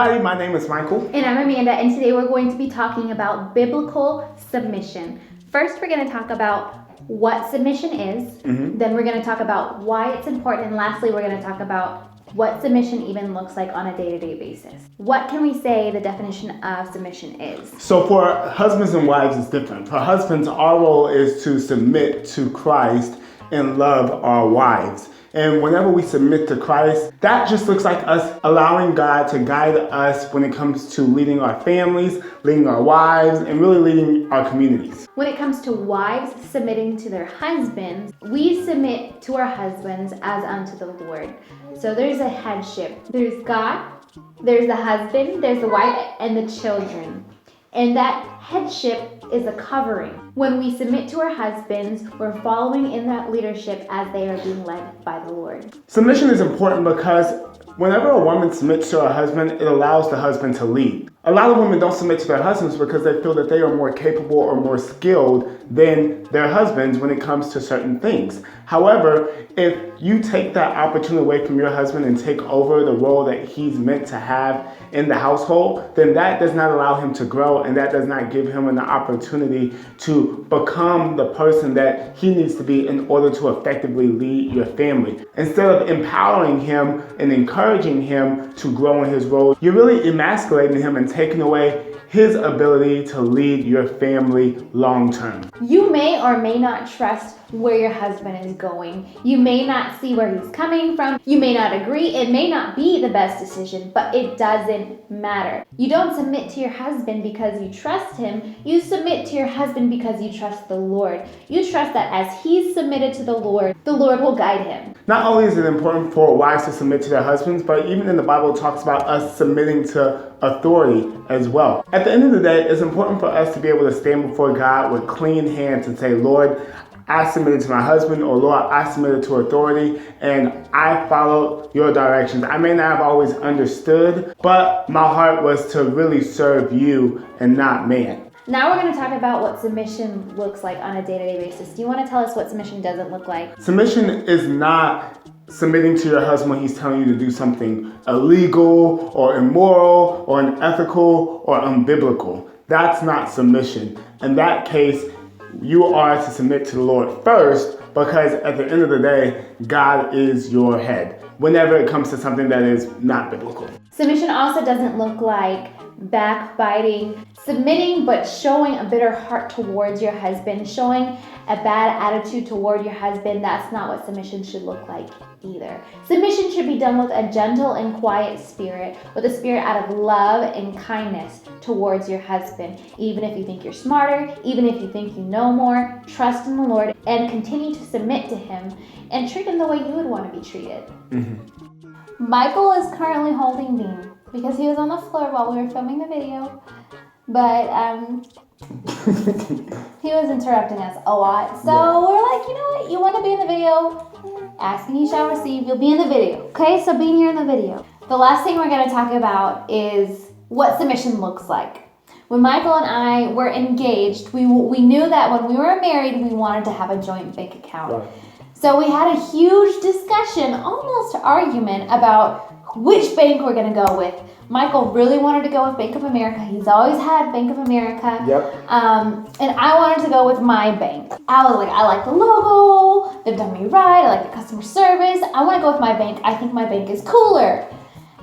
everybody, my name is Michael. And I'm Amanda, and today we're going to be talking about biblical submission. First, we're going to talk about what submission is, then we're going to talk about why it's important, and lastly, we're going to talk about what submission even looks like on a day-to-day basis. What can we say the definition of submission is? So for husbands and wives, it's different. For husbands, our role is to submit to Christ and love our wives. And whenever we submit to Christ, that just looks like us allowing God to guide us when it comes to leading our families, leading our wives, and really leading our communities. When it comes to wives submitting to their husbands, we submit to our husbands as unto the Lord. So there's a headship. There's God, there's the husband, there's the wife, and the children. And that headship is a covering. When we submit to our husbands, we're following in that leadership as they are being led by the Lord. Submission is important because whenever a woman submits to her husband, it allows the husband to lead. A lot of women don't submit to their husbands because they feel that they are more capable or more skilled than their husbands when it comes to certain things. However, if you take that opportunity away from your husband and take over the role that he's meant to have in the household, then that does not allow him to grow, and that does not give him an opportunity to become the person that he needs to be in order to effectively lead your family. Instead of empowering him and encouraging him to grow in his role, you're really emasculating him and taking away his ability to lead your family long term. You may or may not trust where your husband is going. You may not see where he's coming from. You may not agree. It may not be the best decision, but it doesn't matter. You don't submit to your husband because you trust him. You submit to your husband because you trust the Lord. You trust that as he's submitted to the Lord will guide him. Not only is it important for wives to submit to their husbands, but even in the Bible it talks about us submitting to authority as well. At the end of the day, it's important for us to be able to stand before God with clean hands and say, Lord, I submitted to my husband, or Lord, I submitted to authority, and I followed your directions. I may not have always understood, but my heart was to really serve you and not man. Now we're going to talk about what submission looks like on a day-to-day basis. Do you want to tell us what submission doesn't look like? Submission is not submitting to your husband when he's telling you to do something illegal or immoral or unethical or unbiblical. That's not submission. In that case, you are to submit to the Lord first, because at the end of the day, God is your head whenever it comes to something that is not biblical. Submission also doesn't look like backbiting, submitting but showing a bitter heart towards your husband, showing a bad attitude toward your husband. That's not what submission should look like either. Submission should be done with a gentle and quiet spirit, with a spirit out of love and kindness towards your husband. Even if you think you're smarter, even if you think you know more, trust in the Lord and continue to submit to him and treat him the way you would want to be treated. Michael is currently holding Bean because he was on the floor while we were filming the video, but he was interrupting us a lot. So we're like, you know what? You want to be in the video? Ask and you shall receive. You'll be in the video. Okay, so being here in the video. The last thing we're going to talk about is what submission looks like. When Michael and I were engaged, we knew that when we were married, we wanted to have a joint bank account. Right. So we had a huge discussion, almost argument, about which bank we're going to go with. Michael really wanted to go with Bank of America. He's always had Bank of America. Yep. And I wanted to go with my bank. I was like, I like the logo. They've done me right. I like the customer service. I want to go with my bank. I think my bank is cooler.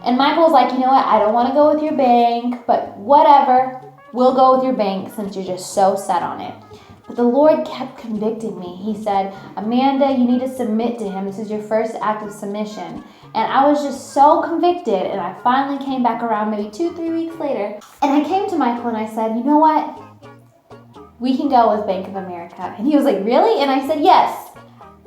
And Michael was like, you know what? I don't want to go with your bank, but whatever. We'll go with your bank since you're just so set on it. But the Lord kept convicting me. He said, Amanda, you need to submit to him. This is your first act of submission. And I was just so convicted, and I finally came back around maybe 2-3 weeks later. And I came to Michael and I said, you know what? We can go with Bank of America. And he was like, really? And I said, yes.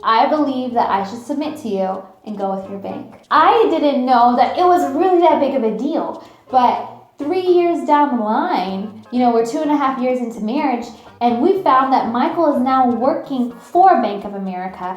I believe that I should submit to you and go with your bank. I didn't know that it was really that big of a deal. But 3 years down the line, we're 2.5 years into marriage, and we found that Michael is now working for Bank of America.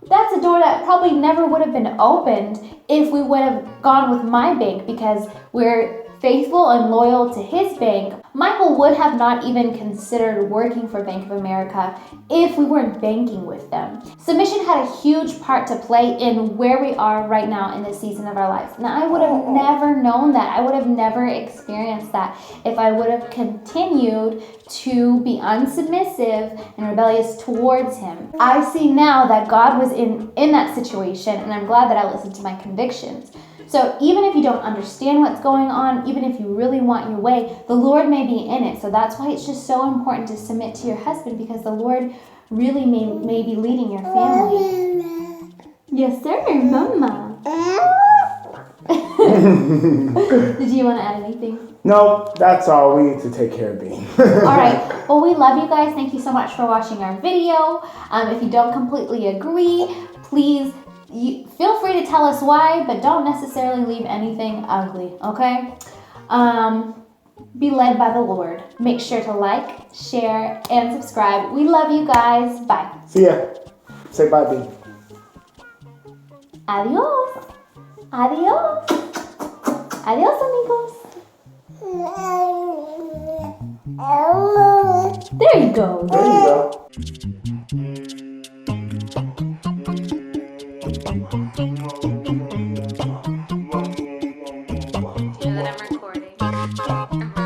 That's a door that probably never would have been opened if we would have gone with my bank, because we're faithful and loyal to his bank, Michael would have not even considered working for Bank of America if we weren't banking with them. Submission had a huge part to play in where we are right now in this season of our lives. And I would have never known that. I would have never experienced that if I would have continued to be unsubmissive and rebellious towards him. I see now that God was in that situation, and I'm glad that I listened to my convictions. So even if you don't understand what's going on, even if you really want your way, the Lord may be in it. So that's why it's just so important to submit to your husband, because the Lord really may be leading your family. Yes, sir, Mama. Did you want to add anything? No, that's all. We need to take care of Bean. All right. Well, we love you guys. Thank you so much for watching our video. If you don't completely agree, please feel free to tell us why, but don't necessarily leave anything ugly, okay? Be led by the Lord. Make sure to like, share, and subscribe. We love you guys. Bye. See ya. Say bye, Bean. Adios. Adios. Adios, amigos. There you go. There you go. Hear that I'm recording.